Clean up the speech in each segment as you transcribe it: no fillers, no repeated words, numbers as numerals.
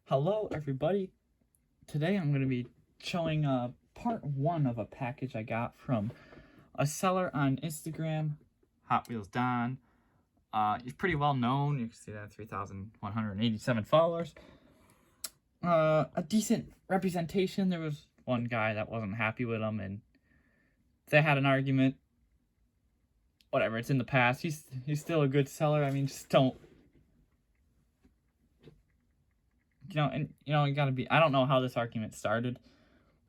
Hello everybody. Today I'm going to be showing part 1 of a package I got from a seller on Instagram, HotwheelsDon. He's pretty well known. You can see that 3,187 followers. A decent representation. There was one guy that wasn't happy with him and they had an argument. Whatever, it's in the past. He's still a good seller. I mean, just don't, you gotta be, I don't know how this argument started.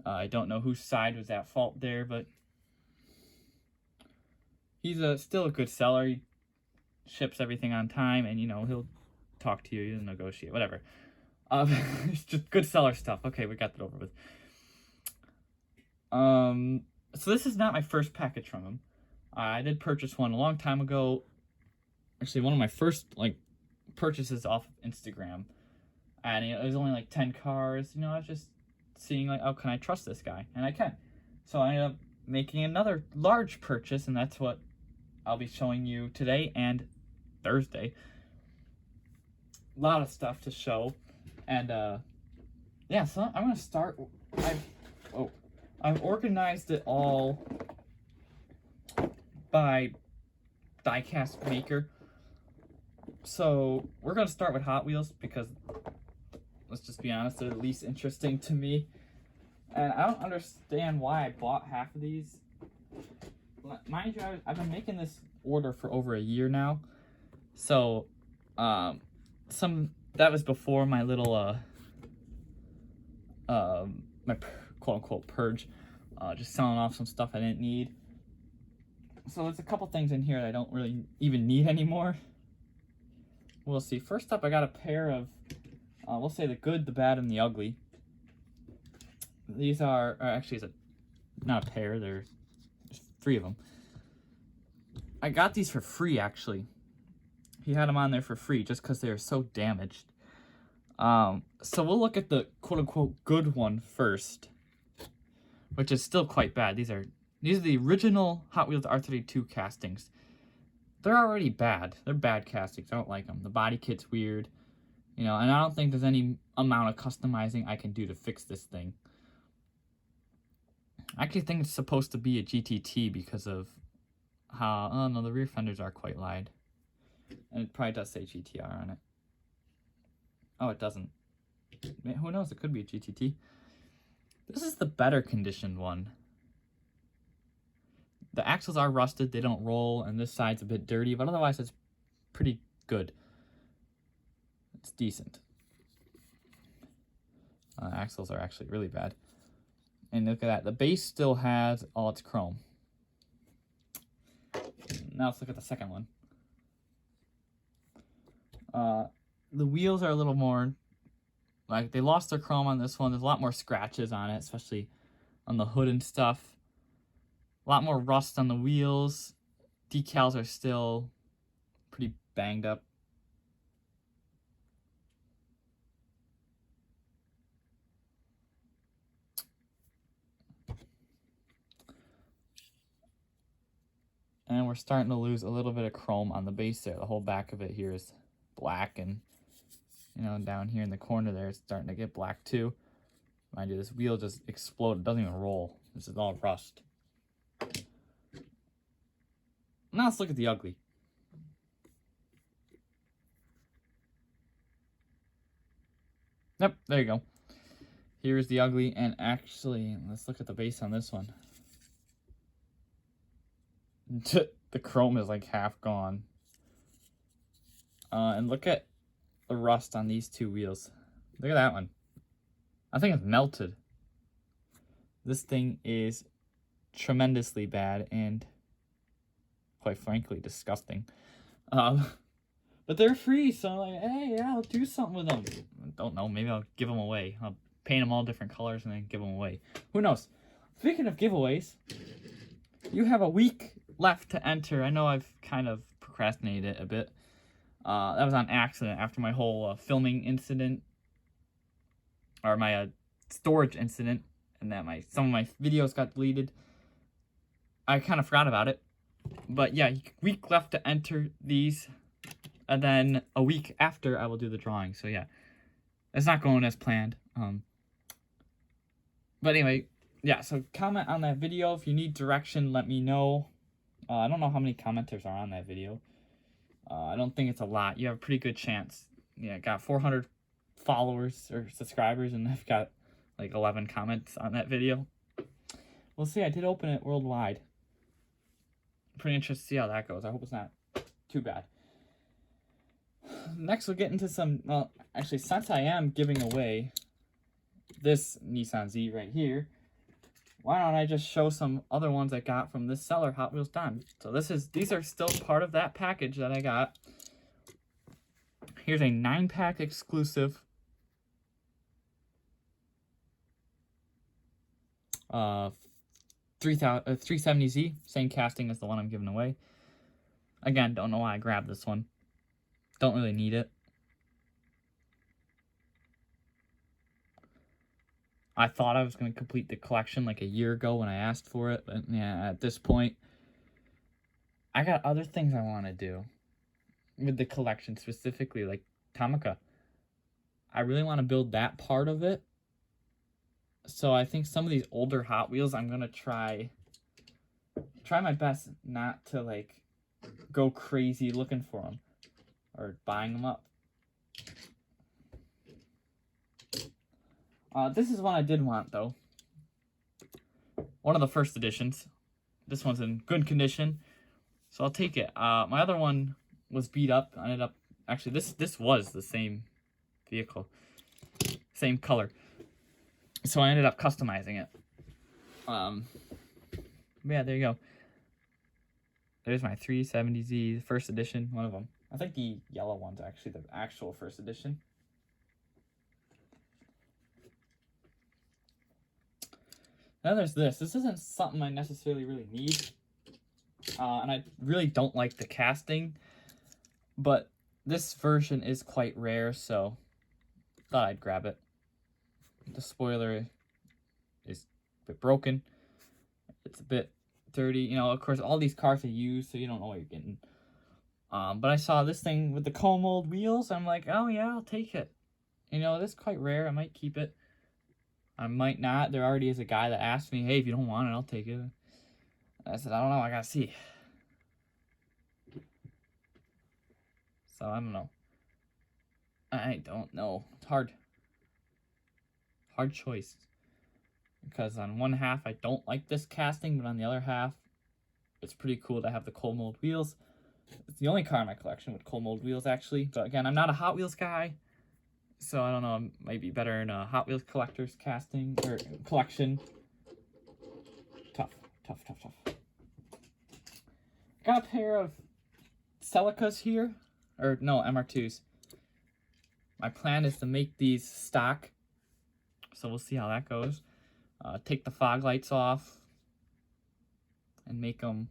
I don't know whose side was at fault there, but he's still a good seller. He ships everything on time, and he'll talk to you, he'll negotiate, whatever. It's just good seller stuff. Okay, we got that over with. So this is not my first package from him. I did purchase one a long time ago. Actually, one of my first purchases off of Instagram. And it was only like 10 cars. I was just seeing oh, can I trust this guy? And I can. So I ended up making another large purchase, and that's what I'll be showing you today and Thursday. A lot of stuff to show. And yeah, so I'm gonna start. I've organized it all by diecast maker. So we're gonna start with Hot Wheels because, let's just be honest, they're the least interesting to me. And I don't understand why I bought half of these. Mind you, I've been making this order for over a year now. So, that was before my little, my quote-unquote purge. Just selling off some stuff I didn't need. So there's a couple things in here that I don't really even need anymore. We'll see. First up, I got a pair of, we'll say the good, the bad, and the ugly. These are actually, not a pair, there's 3 of them. I got these for free, actually. He had them on there for free just because they were so damaged. So we'll look at the quote-unquote good one first, which is still quite bad. These are the original Hot Wheels R32 castings. They're already bad. They're bad castings. I don't like them. The body kit's weird. And I don't think there's any amount of customizing I can do to fix this thing. I actually think it's supposed to be a GTT because of how, oh no, the rear fenders are quite wide. And it probably does say GTR on it. Oh, it doesn't. Who knows? It could be a GTT. This is the better conditioned one. The axles are rusted, they don't roll, and this side's a bit dirty, but otherwise it's pretty good. It's decent. Axles are actually really bad. And look at that, the base still has all its chrome. Now let's look at the second one. The wheels are a little more, they lost their chrome on this one. There's a lot more scratches on it, especially on the hood and stuff. A lot more rust on the wheels. Decals are still pretty banged up. And we're starting to lose a little bit of chrome on the base there. The whole back of it here is black, and down here in the corner there it's starting to get black too. Mind you, this wheel just exploded. It doesn't even roll. This is all rust. Now let's look at the ugly. Yep, there you go. Here's the ugly, and actually, let's look at the base on this one. The chrome is like half gone. And look at the rust on these 2 wheels. Look at that one. I think it's melted. This thing is tremendously bad and, quite frankly, disgusting. But they're free, so I'm like, hey, yeah, I'll do something with them. I don't know, maybe I'll give them away. I'll paint them all different colors and then give them away. Who knows? Speaking of giveaways, you have a week left to enter. I know I've kind of procrastinated it a bit. That was on accident after my whole filming incident, or my storage incident, and that some of my videos got deleted. I kind of forgot about it. But yeah, week left to enter these, and then a week after I will do the drawing. So yeah, it's not going as planned. But anyway, yeah, so comment on that video. If you need direction, let me know. I don't know how many commenters are on that video. I don't think it's a lot. You have a pretty good chance. Yeah, I got 400 followers or subscribers, and I've got like 11 comments on that video. We'll see. I did open it worldwide. Pretty interested to see how that goes. I hope it's not too bad. Next, we'll get into some, well, actually, since I am giving away this Nissan Z right here, why don't I just show some other ones I got from this seller, HotwheelsDon. So these are still part of that package that I got. Here's a 9-pack exclusive 370Z, same casting as the one I'm giving away. Again, don't know why I grabbed this one. Don't really need it. I thought I was going to complete the collection like a year ago when I asked for it, but yeah, at this point, I got other things I want to do with the collection, specifically like Tamaka. I really want to build that part of it. So I think some of these older Hot Wheels, I'm going to try my best not to like go crazy looking for them or buying them up. This is one I did want, though. One of the first editions. This one's in good condition, so I'll take it. My other one was beat up. I ended up... Actually, this was the same vehicle. Same color. So I ended up customizing it. Yeah, there you go. There's my 370Z, first edition, one of them. I think the yellow one's actually the actual first edition. Then there's this. This isn't something I necessarily really need. And I really don't like the casting. But this version is quite rare, so thought I'd grab it. The spoiler is a bit broken. It's a bit dirty. You know, of course, all these cars are used, so you don't know what you're getting. But I saw this thing with the chrome mold wheels. I'm like, oh yeah, I'll take it. You know, this is quite rare. I might keep it. I might not. There already is a guy that asked me, hey, if you don't want it, I'll take it. I said, I don't know. I gotta see. So, I don't know. I don't know. It's hard. Hard choice. Because on one half, I don't like this casting, but on the other half, it's pretty cool to have the cold mold wheels. It's the only car in my collection with cold mold wheels, actually. But again, I'm not a Hot Wheels guy. So, I don't know. It might be better in a Hot Wheels collector's casting, or collection. Tough. Got a pair of Celicas here. Or, no, MR2s. My plan is to make these stock. So, we'll see how that goes. Take the fog lights off. And make them,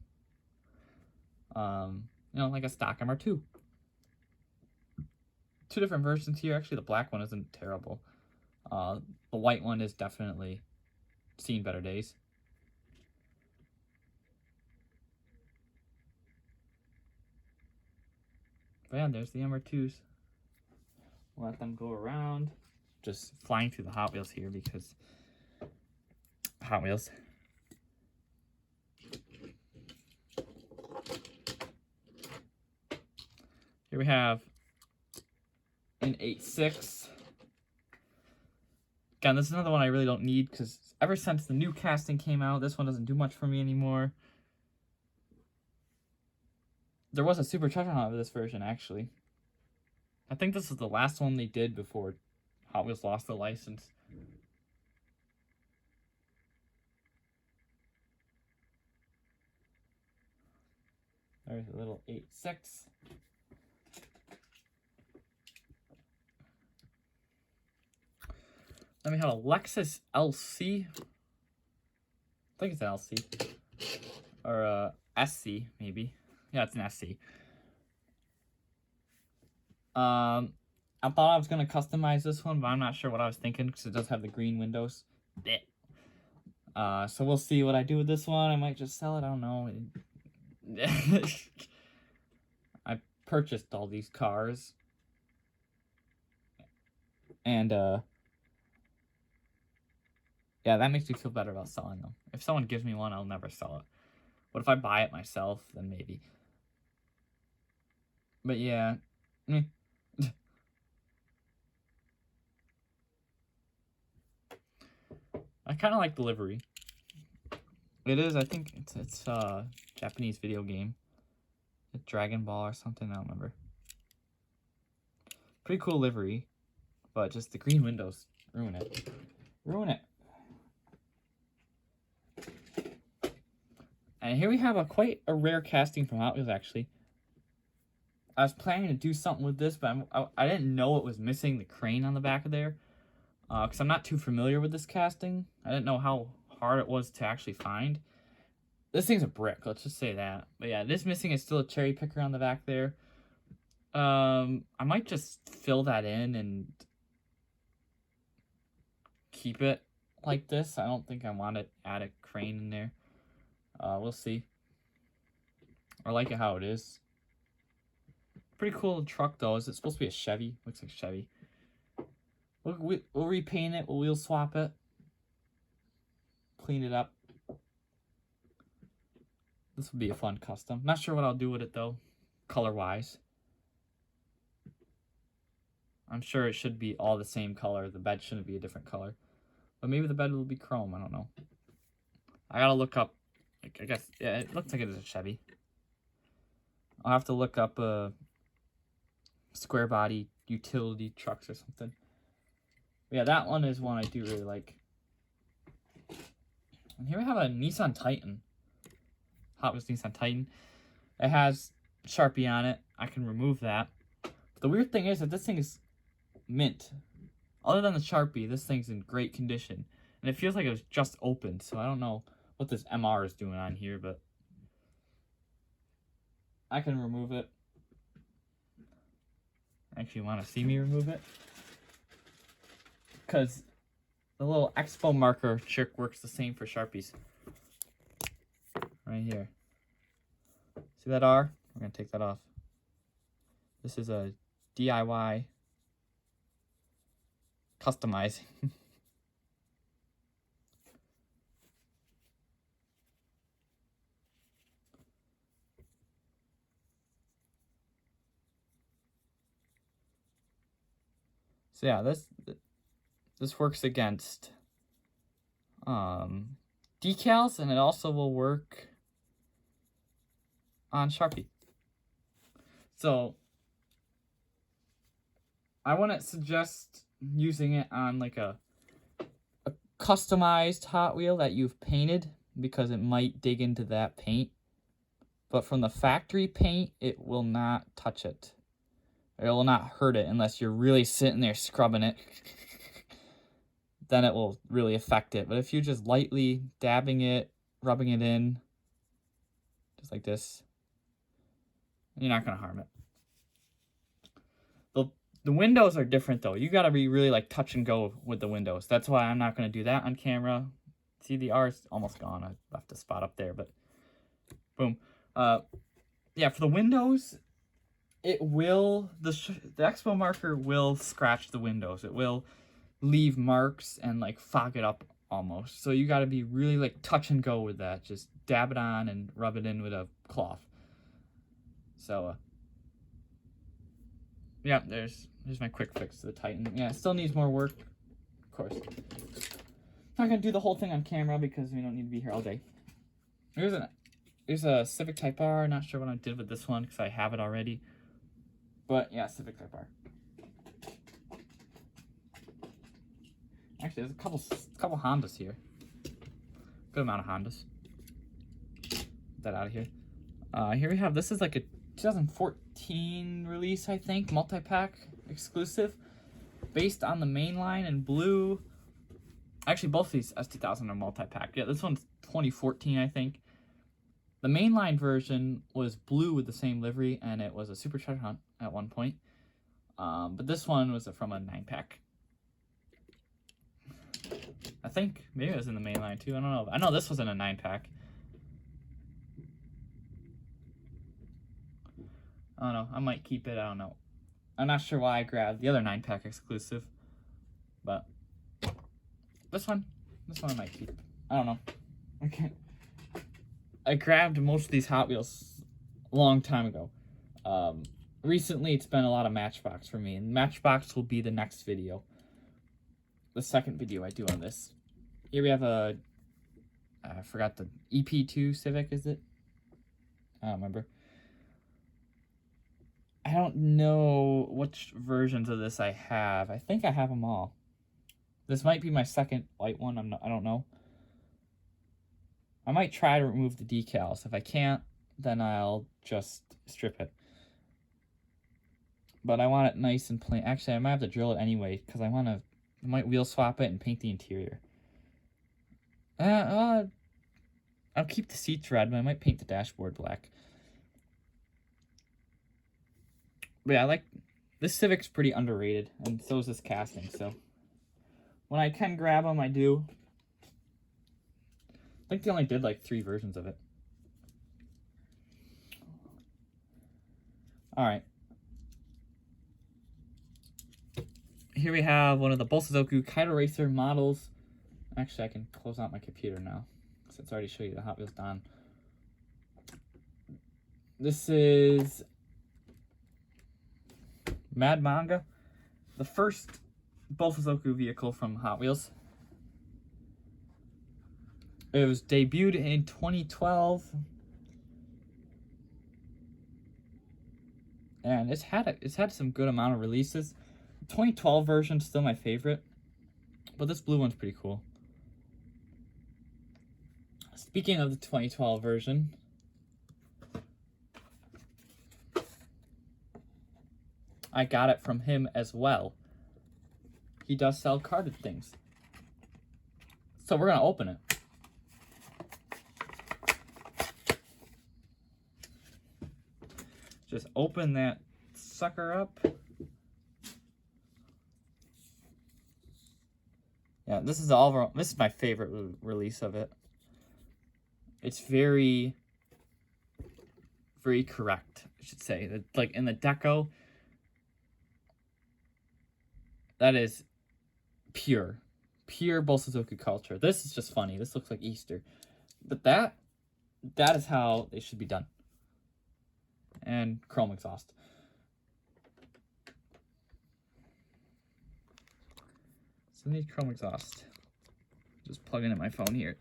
you know, like a stock MR2. Two different versions here. Actually, the black one isn't terrible. The white one is definitely seen better days. But yeah, there's the MR2s. We'll let them go around. Just flying through the Hot Wheels here because Hot Wheels. Here we have an 8.6. Again, this is another one I really don't need because ever since the new casting came out, this one doesn't do much for me anymore. There was a supercharger on this version, actually. I think this is the last one they did before Hot Wheels lost the license. There's a little 8.6. Then we have a Lexus Lc. I think it's an LC. Or a SC, maybe. Yeah, it's an SC. I thought I was going to customize this one, but I'm not sure what I was thinking because it does have the green windows. So we'll see what I do with this one. I might just sell it. I don't know. I purchased all these cars. And yeah, that makes me feel better about selling them. If someone gives me one, I'll never sell it. But if I buy it myself, then maybe. But yeah. I kind of like the livery. It is, I think it's a Japanese video game. Dragon Ball or something, I don't remember. Pretty cool livery, but just the green windows ruin it. Ruin it. And here we have quite a rare casting from Hot Wheels, actually. I was planning to do something with this, but I didn't know it was missing the crane on the back of there. Because I'm not too familiar with this casting. I didn't know how hard it was to actually find. This thing's a brick, let's just say that. But yeah, this missing is still a cherry picker on the back there. I might just fill that in and keep it like this. I don't think I want to add a crane in there. We'll see. I like it how it is. Pretty cool truck though. Is it supposed to be a Chevy? Looks like Chevy. We'll repaint it. We'll wheel swap it. Clean it up. This would be a fun custom. Not sure what I'll do with it though, color-wise. I'm sure it should be all the same color. The bed shouldn't be a different color. But maybe the bed will be chrome. I don't know. I gotta look up. I guess, yeah, it looks like it is a Chevy. I'll have to look up square body utility trucks or something. But yeah, that one is one I do really like. And here we have a Nissan Titan. Hot Wheels Nissan Titan. It has Sharpie on it. I can remove that. But the weird thing is that this thing is mint. Other than the Sharpie, this thing's in great condition. And it feels like it was just opened, so I don't know what this MR is doing on here, but I can remove it. Actually, want to see me remove it? Because the little Expo marker trick works the same for Sharpies. Right here. See that R? We're going to take that off. This is a DIY customizing. So yeah, this works against decals, and it also will work on Sharpie. So I wouldn't suggest using it on like a customized Hot Wheel that you've painted, because it might dig into that paint. But from the factory paint, it will not touch it. It will not hurt it unless you're really sitting there scrubbing it. Then it will really affect it. But if you're just lightly dabbing it, rubbing it in, just like this, you're not going to harm it. The windows are different though. You got to be really like touch and go with the windows. That's why I'm not going to do that on camera. See, the R is almost gone. I left a spot up there, but boom. Yeah, for the windows, it will, the Expo marker will scratch the windows. It will leave marks and like fog it up almost. So you got to be really like touch and go with that. Just dab it on and rub it in with a cloth. So yeah, there's my quick fix to the Titan. Yeah, it still needs more work, of course. Not gonna do the whole thing on camera because we don't need to be here all day. There's a Civic Type R. Not sure what I did with this one because I have it already. But yeah, Civic Type R. Actually, there's a couple Hondas here. Good amount of Hondas. Get that out of here. Here we have, this is like a 2014 release, I think, multi-pack exclusive, based on the mainline in blue. Actually, both of these S2000 are multi-pack. Yeah, this one's 2014, I think. The mainline version was blue with the same livery, and it was a supercharged Hunt at one point. But this one was from a 9-pack. I think maybe it was in the mainline too. I don't know. I know this was in a 9-pack. I don't know. I might keep it. I don't know. I'm not sure why I grabbed the other 9-pack exclusive. But this one I might keep. I don't know. Okay. I grabbed most of these Hot Wheels a long time ago. Recently, it's been a lot of Matchbox for me, and Matchbox will be the next video. The second video I do on this. Here we have a, I forgot the EP2 Civic, is it? I don't remember. I don't know which versions of this I have. I think I have them all. This might be my second white one. I don't know. I might try to remove the decals. If I can't, then I'll just strip it. But I want it nice and plain. Actually, I might have to drill it anyway because I might wheel swap it and paint the interior. I'll keep the seats red, but I might paint the dashboard black. But yeah, this Civic's pretty underrated, and so is this casting. So when I can grab them, I do. I think they only did like 3 versions of it. All right. Here we have one of the Bosozoku Kaido Racer models. Actually, I can close out my computer now, because it's already showed you the HotwheelsDon. This is Mad Manga, the first Bosozoku vehicle from Hot Wheels. It was debuted in 2012. And it's had some good amount of releases. The 2012 version's still my favorite, but this blue one's pretty cool. Speaking of the 2012 version, I got it from him as well. He does sell carded things. So we're gonna open it. Just open that sucker up. Yeah, this is my favorite release of it. It's very, very correct, I should say. Like in the deco, that is pure Bosozoku culture. This is just funny. This looks like Easter. But that is how they should be done. And chrome exhaust. So I need chrome exhaust. Just plug in my phone here.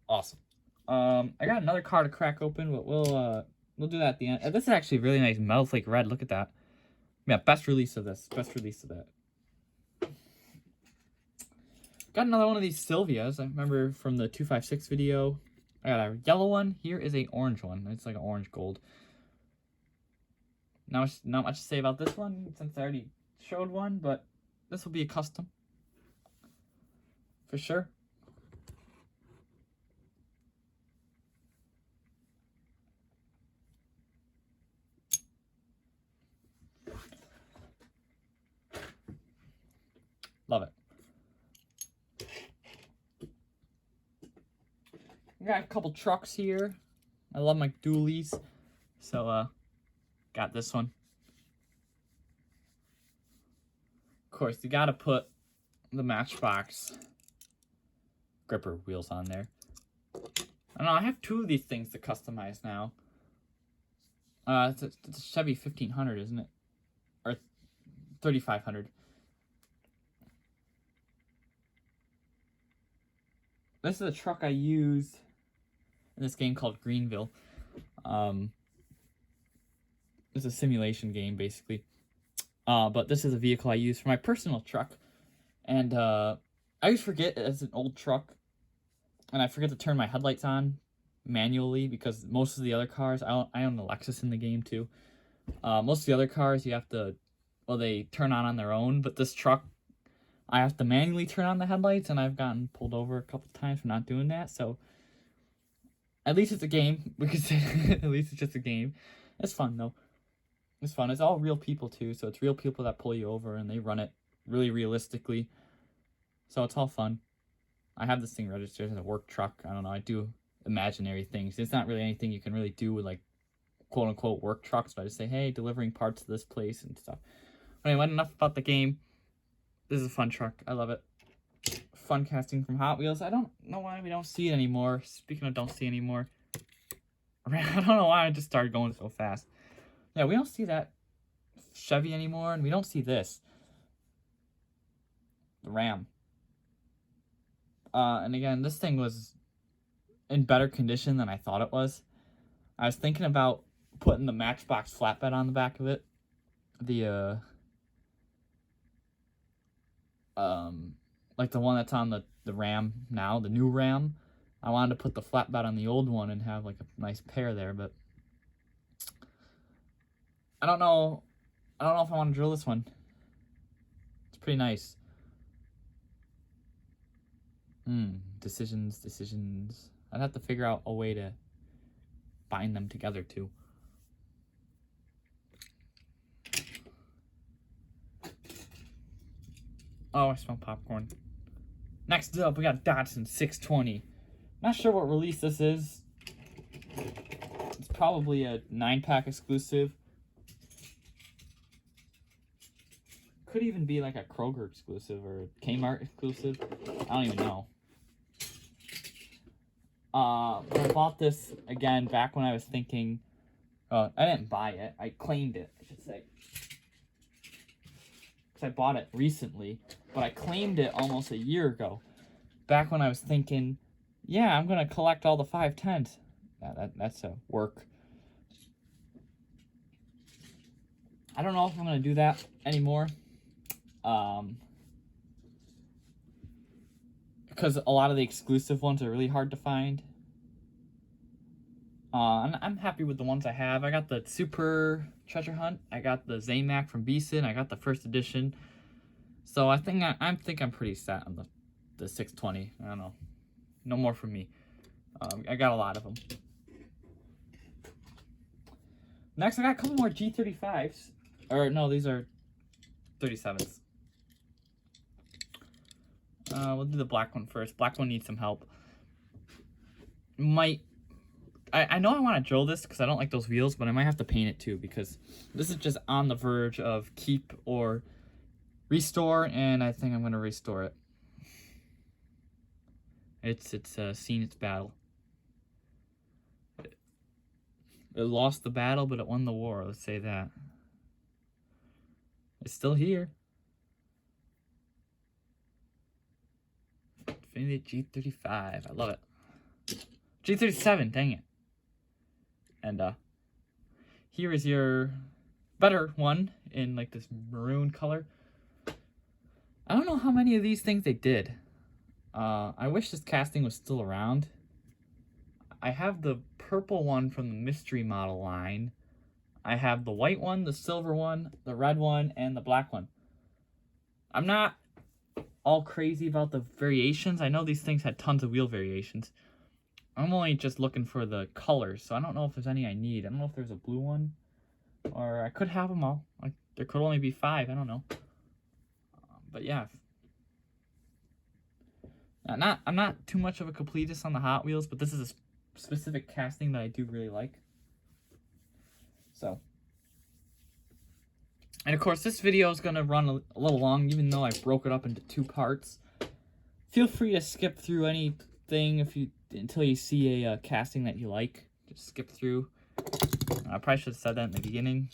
Awesome. I got another car to crack open, but we'll do that at the end. This is actually really nice metal flake red. Look at that. Yeah, best release of this. Best release of that. Got another one of these Silvias. I remember from the 256 video. I got a yellow one. Here is a orange one. It's like an orange gold. Not much to say about this one since I already showed one, but this will be a custom. For sure. Love it. I got a couple trucks here. I love my dualies. So, got this one. Of course, you gotta put the Matchbox gripper wheels on there. I don't know, I have 2 of these things to customize now. It's a Chevy 1500, isn't it? Or 3500. This is a truck I use in this game called Greenville. It's a simulation game, basically. But this is a vehicle I use for my personal truck. And I always forget it's an old truck. And I forget to turn my headlights on manually because most of the other cars, I own the Lexus in the game too. Most of the other cars you have to, well, they turn on their own. But this truck, I have to manually turn on the headlights, and I've gotten pulled over a couple times for not doing that. So at least it's a game. We could say at least it's just a game. It's fun though. It's fun. It's all real people too, so it's real people that pull you over, and they run it really realistically. So it's all fun. I have this thing registered as a work truck. I don't know. I do imaginary things. It's not really anything you can really do with like quote unquote work trucks, but I just say, hey, delivering parts to this place and stuff. Anyway, enough about the game. This is a fun truck. I love it. Fun casting from Hot Wheels. I don't know why we don't see it anymore. Speaking of don't see anymore. I don't know why I just started going so fast. Yeah, we don't see that Chevy anymore, and we don't see this. The Ram. And again, this thing was in better condition than I thought it was. I was thinking about putting the Matchbox flatbed on the back of it. The, like the one that's on the Ram now, the new Ram. I wanted to put the flatbed on the old one and have like a nice pair there, but I don't know if I want to drill this one. It's pretty nice. Decisions. I'd have to figure out a way to bind them together too. Oh, I smell popcorn. Next up, we got Datsun 620. Not sure what release this is. It's probably a 9-pack exclusive. Could even be like a Kroger exclusive or a Kmart exclusive. I don't even know. But I bought this again back when I was thinking. I didn't buy it. I claimed it, I should say. Because I bought it recently, but I claimed it almost a year ago. Back when I was thinking, yeah, I'm gonna collect all the 510s. Yeah, that's a work. I don't know if I'm gonna do that anymore. Because a lot of the exclusive ones are really hard to find. I'm happy with the ones I have. I got the Super Treasure Hunt. I got the Zamac from Beeson. I got the first edition. So I think I'm pretty set on the 620. I don't know. No more from me. I got a lot of them. Next, I got a couple more G35s. Or no, these are 37s. We'll do the black one first. Black one needs some help. I know I want to drill this because I don't like those wheels, but I might have to paint it too because this is just on the verge of keep or restore, and I think I'm going to restore it. It's seen its battle. It lost the battle, but it won the war. Let's say that. It's still here. Infiniti G35. I love it. G37. Dang it. And here is your better one in like this maroon color. I don't know how many of these things they did. I wish this casting was still around. I have the purple one from the mystery model line. I have the white one, the silver one, the red one, and the black one. I'm not all crazy about the variations. I know these things had tons of wheel variations. I'm only just looking for the colors, so I don't know if there's any I need. I don't know if there's a blue one, or I could have them all. Like there could only be 5. I don't know. But yeah, I'm not too much of a completist on the Hot Wheels, but this is a specific casting that I do really like. So, and of course, this video is gonna run a little long, even though I broke it up into 2 parts. Feel free to skip through anything until you see a casting that you like. Just skip through. I probably should have said that in the beginning.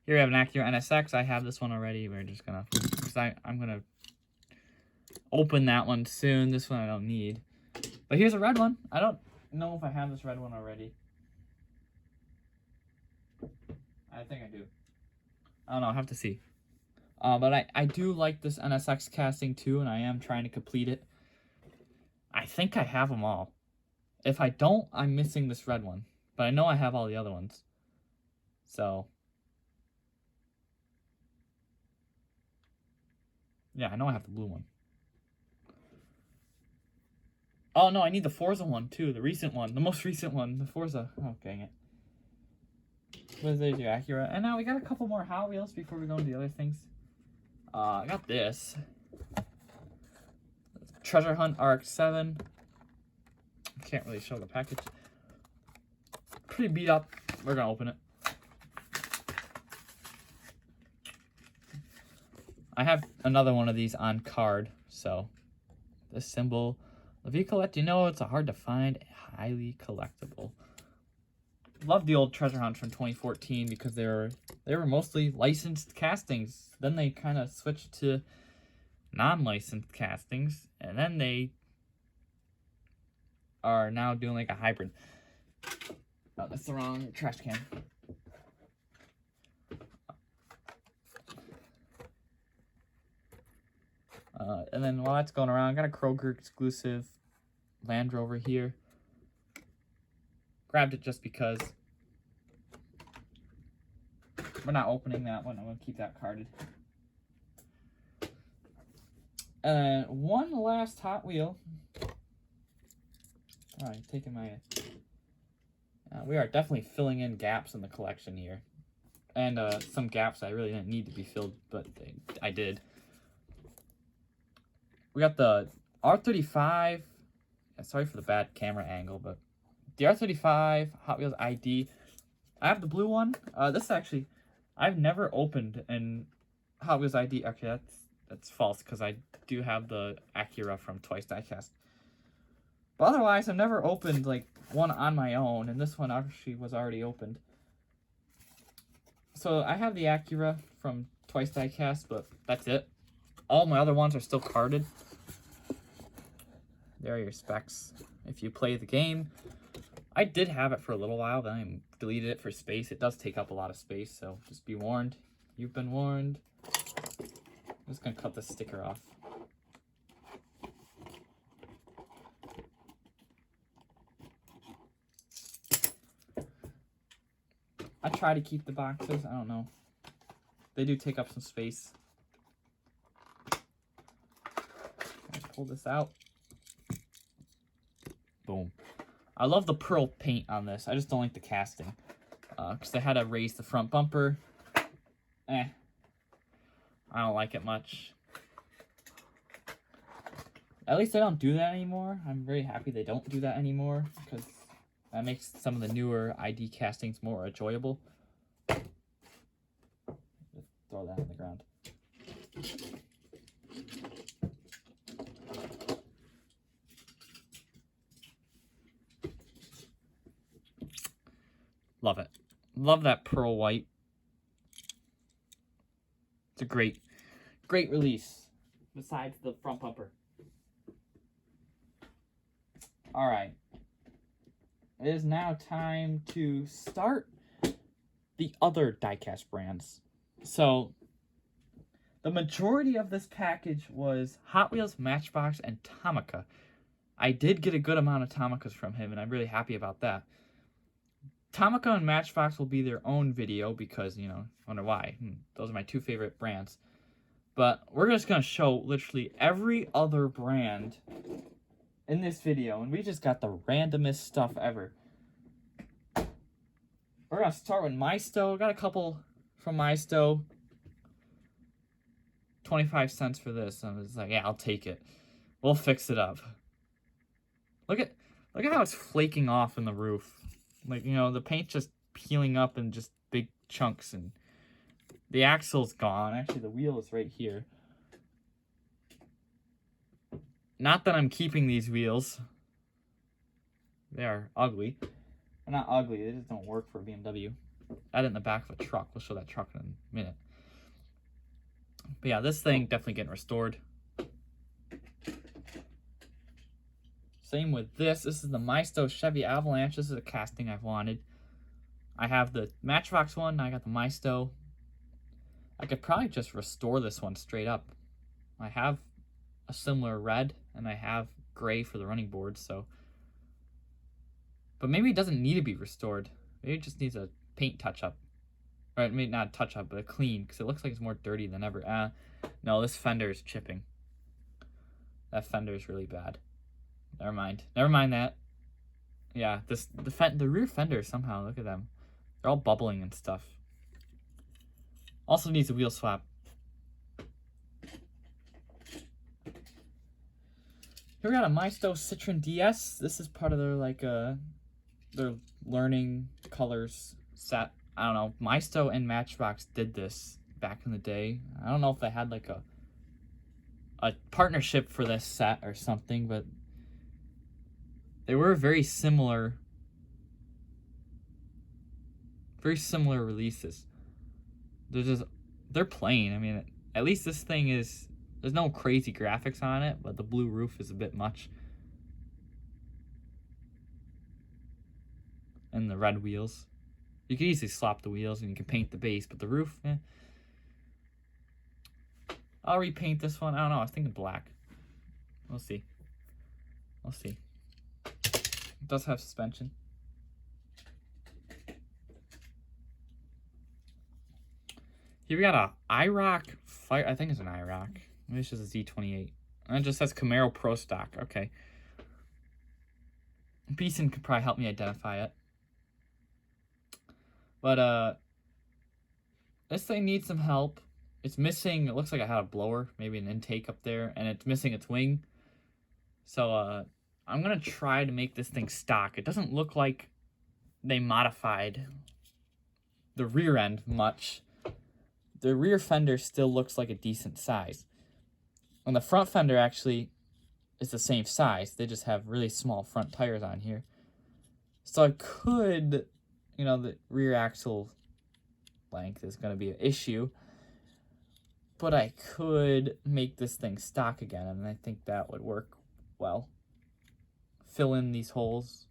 Here we have an Acura NSX. I have this one already. We're just gonna, because I'm gonna open that one soon. This one I don't need. But here's a red one. I don't know if I have this red one already. I think I do. I don't know. I have to see. But I do like this NSX casting too, and I am trying to complete it. I think I have them all. If I don't, I'm missing this red one. But I know I have all the other ones. So, yeah, I know I have the blue one. Oh, no, I need the Forza one, too. The recent one. The most recent one. The Forza. Oh, dang it. There's your Acura. And now we got a couple more Hot Wheels before we go into the other things. I got this. Treasure Hunt Rx7. Can't really show the package. Pretty beat up. We're going to open it. I have another one of these on card, so this symbol, the vehicle let you know it's a hard to find, highly collectible. Love the old treasure hunts from 2014 because they were mostly licensed castings. Then they kind of switched to non-licensed castings, and then they are now doing like a hybrid. Oh, that's the wrong trash can. And then while that's going around, I got a Kroger exclusive Land Rover here. Grabbed it just because. We're not opening that one. I'm going to keep that carded. One last Hot Wheel. Alright, taking my... we are definitely filling in gaps in the collection here. And some gaps I really didn't need to be filled, but I did. We got the R35. Sorry for the bad camera angle, but the R35 Hot Wheels ID. I have the blue one. This is actually, I've never opened an Hot Wheels ID. Okay, that's false because I do have the Acura from Twice Diecast. But otherwise, I've never opened like one on my own, and this one actually was already opened. So I have the Acura from Twice Diecast, but that's it. All my other ones are still carded. There are your specs. If you play the game, I did have it for a little while, then I deleted it for space. It does take up a lot of space, so just be warned. You've been warned. I'm just gonna cut the sticker off. I try to keep the boxes. I don't know. They do take up some space. Pull this out. Boom. I love the pearl paint on this. I just don't like the casting. Because they had to raise the front bumper. I don't like it much. At least they don't do that anymore. I'm very happy they don't do that anymore. Because that makes some of the newer ID castings more enjoyable. Just throw that on the ground. Love it. Love that pearl white. It's a great release. Besides the front bumper. Alright. It is now time to start the other diecast brands. So, the majority of this package was Hot Wheels, Matchbox, and Tomica. I did get a good amount of Tomicas from him, and I'm really happy about that. Tomica and Matchbox will be their own video because, you know, I wonder why. Those are my two favorite brands. But we're just going to show literally every other brand in this video. And we just got the randomest stuff ever. We're going to start with Maisto. Got a couple from Maisto. 25 cents for this. I was like, yeah, I'll take it. We'll fix it up. Look at how it's flaking off in the roof. Like, you know, the paint just peeling up in just big chunks, and the axle's gone. Actually, the wheel is right here. Not that I'm keeping these wheels. They are ugly. They're not ugly, they just don't work for a BMW. Add it in the back of a truck. We'll show that truck in a minute. But yeah, this thing definitely getting restored. Same with this. This is the Maisto Chevy Avalanche. This is a casting I've wanted. I have the Matchbox one. I got the Maisto. I could probably just restore this one straight up. I have a similar red, and I have gray for the running boards, so. But maybe it doesn't need to be restored. Maybe it just needs a paint touch-up. Or maybe not a touch-up, but a clean, because it looks like it's more dirty than ever. No, this fender is chipping. That fender is really bad. Never mind. Never mind that. Yeah, the rear fender somehow, look at them. They're all bubbling and stuff. Also needs a wheel swap. Here we got a Maisto Citroen Ds. This is part of their learning colors set. I don't know. Maisto and Matchbox did this back in the day. I don't know if they had like a partnership for this set or something, but they were very similar releases. They're plain. I mean, at least this thing is, there's no crazy graphics on it, but the blue roof is a bit much. And the red wheels. You can easily swap the wheels and you can paint the base, but the roof, eh. I'll repaint this one. I don't know. I was thinking black. We'll see. We'll see. It does have suspension. Here we got a IROC fire. I think it's an IROC. Maybe it's just a Z28. And it just says Camaro Pro Stock. Okay. Beeson could probably help me identify it. But this thing needs some help. It's missing, it looks like I had a blower, maybe an intake up there, and it's missing its wing. So I'm gonna try to make this thing stock. It doesn't look like they modified the rear end much. The rear fender still looks like a decent size. And the front fender actually is the same size. They just have really small front tires on here. So I could, you know, the rear axle length is going to be an issue. But I could make this thing stock again, and I think that would work well. Fill in these holes.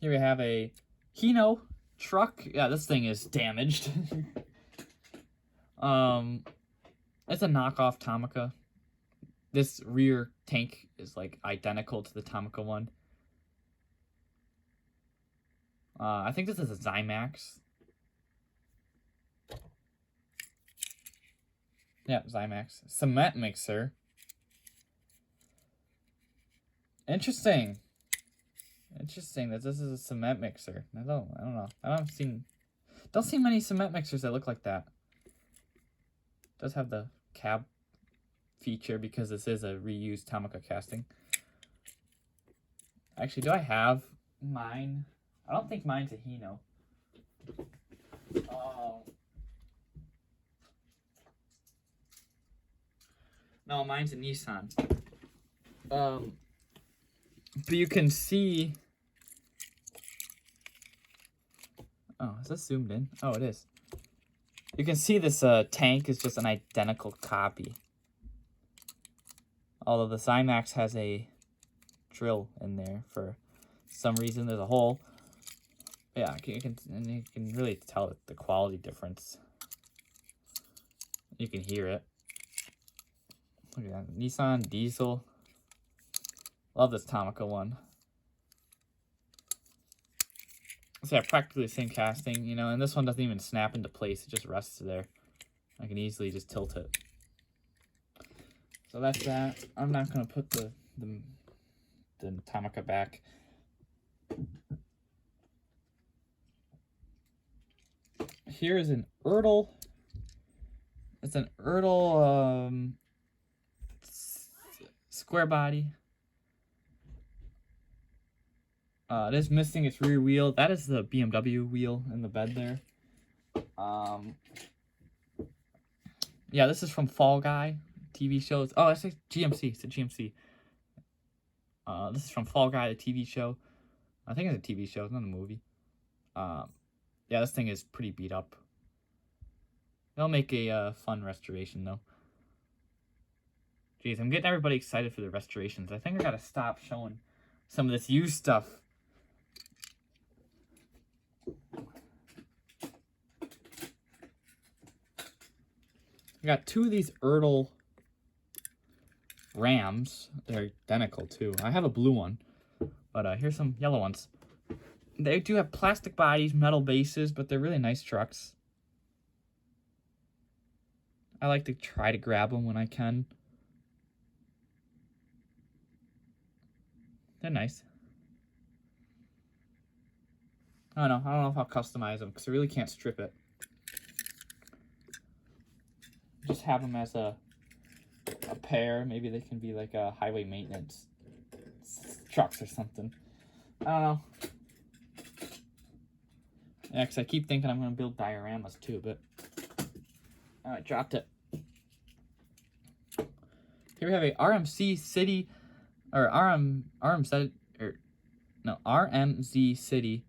Here we have a Hino truck. Yeah, this thing is damaged. It's a knockoff Tomica. This rear tank is like identical to the Tomica one. I think this is a Zymax. Yeah, Zymax. Cement mixer. Interesting that this is a cement mixer. I don't know. Don't see many cement mixers that look like that. It does have the cab feature because this is a reused Tomica casting. Actually, do I have mine? I don't think mine's a Hino. Oh. No, mine's a Nissan. But you can see... Oh, is this zoomed in? Oh, it is. You can see this tank is just an identical copy. Although the Zymax has a drill in there for some reason. There's a hole. Yeah, you can really tell the quality difference. You can hear it. Look at that. Nissan diesel. Love this Tomica one. So yeah, practically the same casting, you know, and this one doesn't even snap into place. It just rests there. I can easily just tilt it. So that's that. I'm not going to put the Tomica back. Here is an Ertl. It's an Ertl square body. It is missing its rear wheel. That is the BMW wheel in the bed there. Yeah, this is from Fall Guy TV shows. Oh, it's a GMC. It's a GMC. This is from Fall Guy, the TV show. I think it's a TV show. It's not a movie. Yeah, this thing is pretty beat up. They'll make a fun restoration, though. Jeez, I'm getting everybody excited for the restorations. I think I gotta stop showing some of this used stuff. I got two of these Ertl Rams. They're identical, too. I have a blue one, but here's some yellow ones. They do have plastic bodies, metal bases, but they're really nice trucks. I like to try to grab them when I can. They're nice. I don't know if I'll customize them because I really can't strip it. Just have them as a repair. Maybe they can be like a highway maintenance trucks or something. I don't know. Yeah, because I keep thinking I'm going to build dioramas too, but I dropped it. Here we have a RMZ City, or RMZ City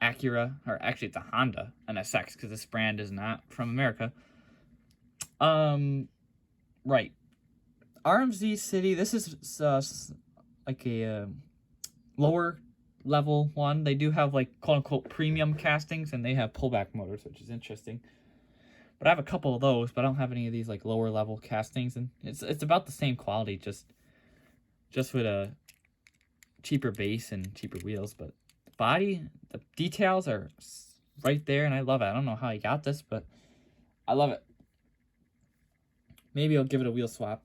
Acura, or actually it's a Honda NSX because this brand is not from America. Right. RMZ City, this is like a lower level one. They do have like quote unquote premium castings, and they have pullback motors, which is interesting. But I have a couple of those, but I don't have any of these like lower level castings, and it's about the same quality, just with a cheaper base and cheaper wheels. But the body, the details are right there, and I love it. I don't know how I got this, but I love it. Maybe I'll give it a wheel swap.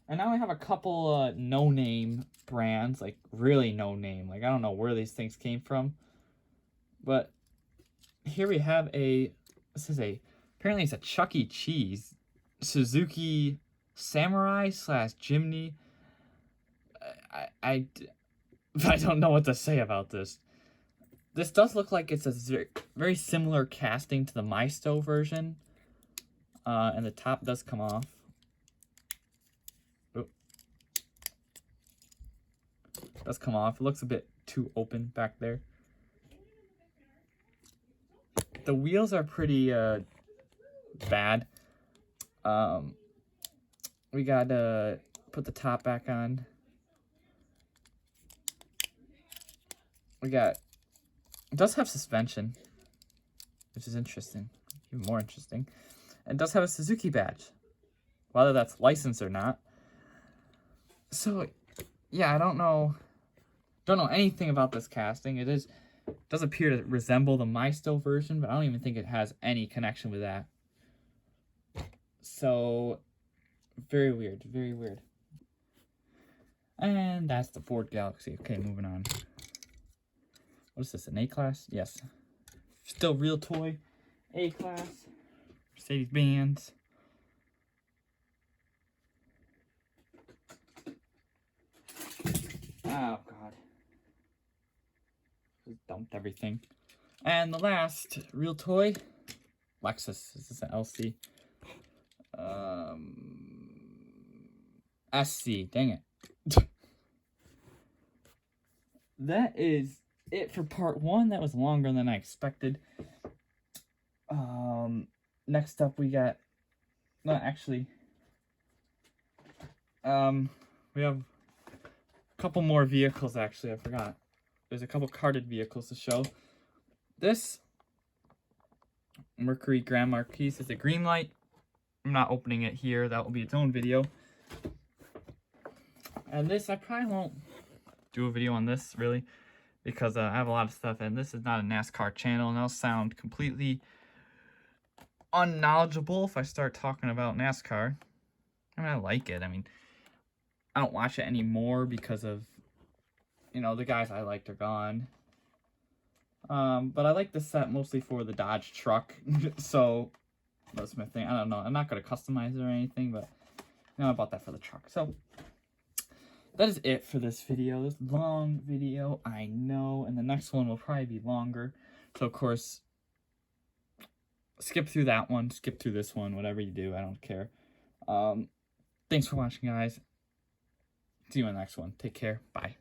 And now I have a couple no-name brands, like really no-name. Like, I don't know where these things came from. But here we have apparently it's a Chuck E. Cheese Suzuki Samurai / Jimny. I don't know what to say about this. This does look like it's a very similar casting to the Maisto version. And the top does come off. Does come off. It looks a bit too open back there. The wheels are pretty bad. We gotta put the top back on. It does have suspension, which is interesting, even more interesting. And it does have a Suzuki badge, whether that's licensed or not. So, yeah, I don't know anything about this casting. It does appear to resemble the Maisto version, but I don't even think it has any connection with that. So, very weird, very weird. And that's the Ford Galaxy. Okay, moving on. What is this, an A-Class? Yes. Still real toy. A-Class. Mercedes-Benz. Oh, God. Just dumped everything. And the last real toy, Lexus. This is an LC. SC. Dang it. That is it for part one. That was longer than I expected. Next up we got, no, actually, we have a couple more vehicles. Actually, I forgot. There's a couple carded vehicles to show. This Mercury Grand Marquis is a green light. I'm not opening it here. That will be its own video. And this, I probably won't do a video on this, really, because I have a lot of stuff, and this is not a NASCAR channel, and I'll sound completely unknowledgeable if I start talking about NASCAR. I mean, I like it. I mean, I don't watch it anymore because of, you know, the guys I liked are gone. But I like this set mostly for the Dodge truck, so that's my thing. I don't know. I'm not going to customize it or anything, but you know, I bought that for the truck. So that is it for this video. This long video, I know, and the next one will probably be longer. So, of course, skip through that one, skip through this one, whatever you do, I don't care. Thanks for watching, guys. See you in the next one. Take care. Bye.